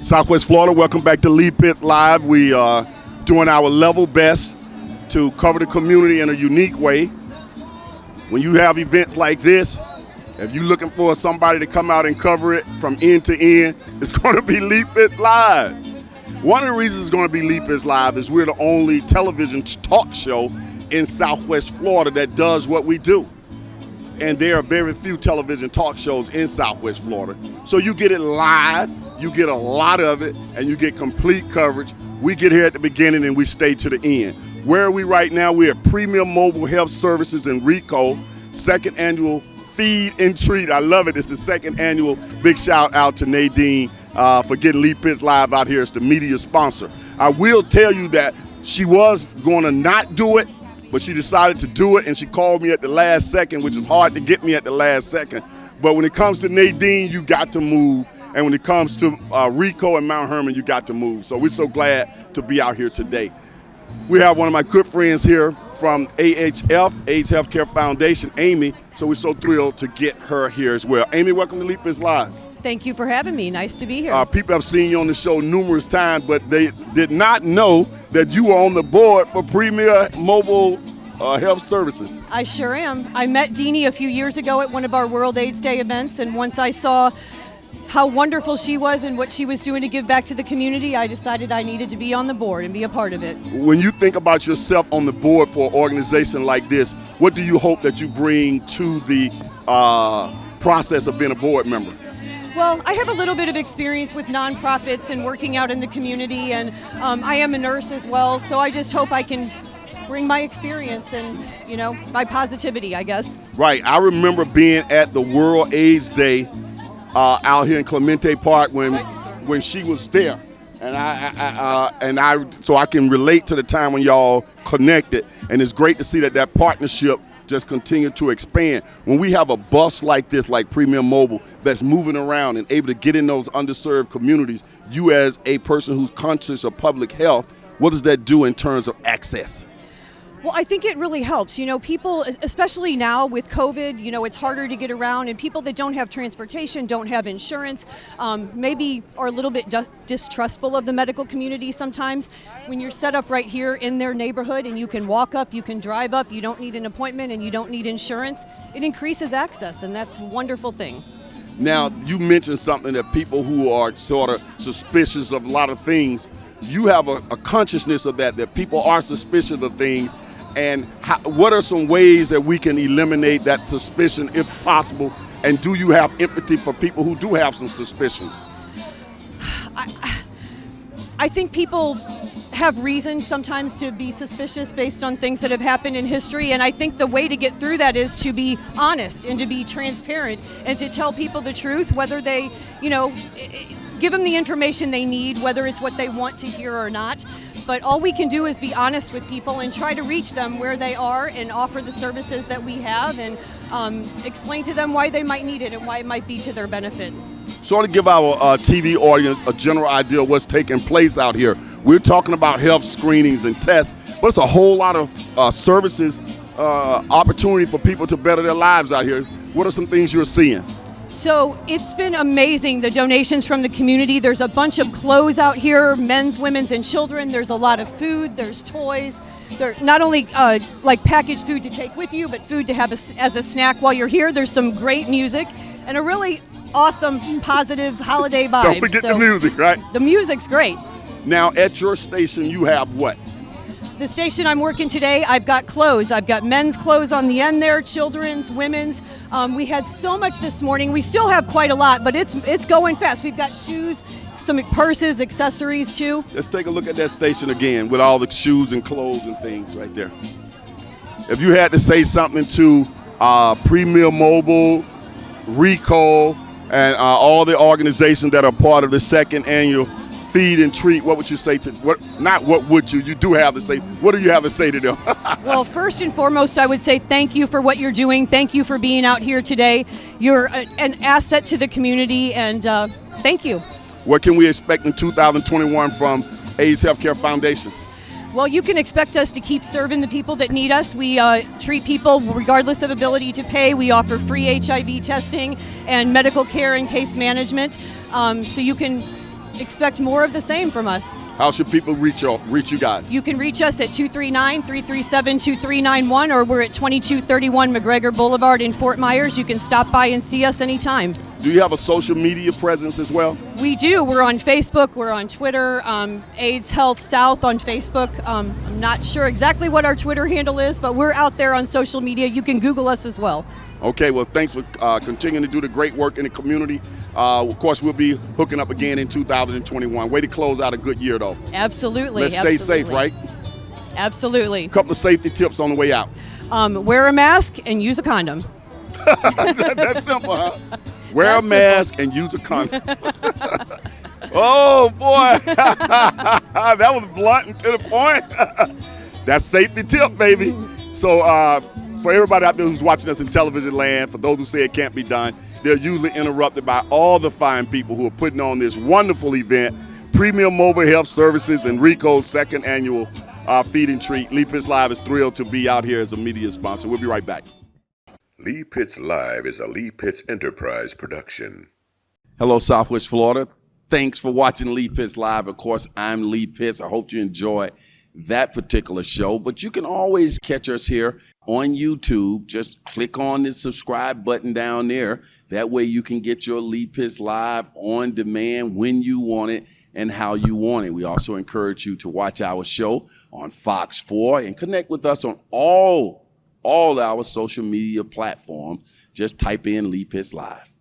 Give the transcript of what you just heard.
Southwest Florida, welcome back to Lead Pits Live. We are doing our level best to cover the community in a unique way. When you have events like this, if you're looking for somebody to come out and cover it from end to end, it's going to be Lead Pits Live. One of the reasons it's going to be Lead Pits Live is we're the only television talk show in Southwest Florida that does what we do. And there are very few television talk shows in Southwest Florida. So you get it live, you get a lot of it, and you get complete coverage. We get here at the beginning and we stay to the end. Where are we right now? We're at Premier Mobile Health Services in Rico, second annual Feed and Treat. I love it. It's the second annual. Big shout out to Nadine for getting Lead Pits Live out here as the media sponsor. I will tell you that she was going to not do it, but she decided to do it, and she called me at the last second, which is hard to get me at the last second. But when it comes to Nadine, you got to move. And when it comes to Rico and Mount Hermon, you got to move. So we're so glad to be out here today. We have one of my good friends here from AHF, Age Healthcare Foundation, Amy. So we're so thrilled to get her here as well. Amy, welcome to Lead Pits Live. Thank you for having me. Nice to be here. People have seen you on the show numerous times, but they did not know that you were on the board for Premier Mobile Health Services. I sure am. I met Deanie a few years ago at one of our World AIDS Day events, and once I saw how wonderful she was and what she was doing to give back to the community, I decided I needed to be on the board and be a part of it. When you think about yourself on the board for an organization like this, what do you hope that you bring to the process of being a board member? Well, I have a little bit of experience with nonprofits and working out in the community, and I am a nurse as well, so I just hope I can bring my experience and, you know, my positivity, I guess. Right. I remember being at the World AIDS Day out here in Clemente Park when she was there, and so I can relate to the time when y'all connected, and it's great to see that partnership just continue to expand. When we have a bus like this, like Premier Mobile, that's moving around and able to get in those underserved communities, you as a person who's conscious of public health, what does that do in terms of access? Well, I think it really helps. You know, people, especially now with COVID, you know, it's harder to get around, and people that don't have transportation, don't have insurance, maybe are a little bit distrustful of the medical community sometimes. When you're set up right here in their neighborhood and you can walk up, you can drive up, you don't need an appointment and you don't need insurance, it increases access, and that's a wonderful thing. Now, you mentioned something that people who are sort of suspicious of a lot of things, you have a consciousness of that people are suspicious of things. And what are some ways that we can eliminate that suspicion if possible? And do you have empathy for people who do have some suspicions? I think people have reason sometimes to be suspicious based on things that have happened in history, and I think the way to get through that is to be honest and to be transparent and to tell people the truth, whether they, you know, give them the information they need, whether it's what they want to hear or not. But all we can do is be honest with people and try to reach them where they are and offer the services that we have and explain to them why they might need it and why it might be to their benefit. So to give our TV audience a general idea of what's taking place out here, we're talking about health screenings and tests, but it's a whole lot of services, opportunity for people to better their lives out here. What are some things you're seeing? So it's been amazing, the donations from the community. There's a bunch of clothes out here, men's, women's, and children. There's a lot of food, there's toys. There's not only like packaged food to take with you, but food to have as a snack while you're here. There's some great music and a really awesome, positive holiday vibe. Don't forget the music, right? The music's great. Now at your station, you have what? The station I'm working today, I've got clothes. I've got men's clothes on the end there, children's, women's. We had so much this morning. We still have quite a lot, but it's going fast. We've got shoes, some purses, accessories too. Let's take a look at that station again with all the shoes and clothes and things right there. If you had to say something to Premier Mobile, Rico, and all the organizations that are part of the second annual Feed and Treat, what would you say to, what would you do have to say, what do you have to say to them? Well, first and foremost, I would say thank you for what you're doing. Thank you for being out here today. You're an asset to the community, and thank you. What can we expect in 2021 from AIDS Healthcare Foundation? Well, you can expect us to keep serving the people that need us. We treat people regardless of ability to pay. We offer free HIV testing and medical care and case management. So you can expect more of the same from us. How should people reach you guys? You can reach us at 239-337-2391, or we're at 2231 McGregor Boulevard in Fort Myers. You can stop by and see us anytime. Do you have a social media presence as well? We do. We're on Facebook. We're on Twitter. AIDS Health South on Facebook. I'm not sure exactly what our Twitter handle is, but we're out there on social media. You can Google us as well. Okay, well, thanks for continuing to do the great work in the community. Of course, we'll be hooking up again in 2021. Way to close out a good year, though. Absolutely. Let's stay safe, right? Absolutely. A couple of safety tips on the way out. Wear a mask and use a condom. That's simple, huh? Wear a mask and use a condom. Oh, boy. That was blunt and to the point. That's safety tip, baby. So for everybody out there who's watching us in television land, for those who say it can't be done, they're usually interrupted by all the fine people who are putting on this wonderful event, Premium Mobile Health Services and Rico's second annual Feed and Treat. Lee Pitts Live is thrilled to be out here as a media sponsor. We'll be right back. Lee Pitts Live is a Lee Pitts Enterprise production. Hello, Southwest Florida. Thanks for watching Lee Pitts Live. Of course, I'm Lee Pitts. I hope you enjoy that particular show, but you can always catch us here on YouTube. Just click on the subscribe button down there. That way you can get your Lee Pitts Live on demand when you want it and how you want it. We also encourage you to watch our show on Fox 4 and connect with us on all our social media platforms. Just type in Lee Pitts Live.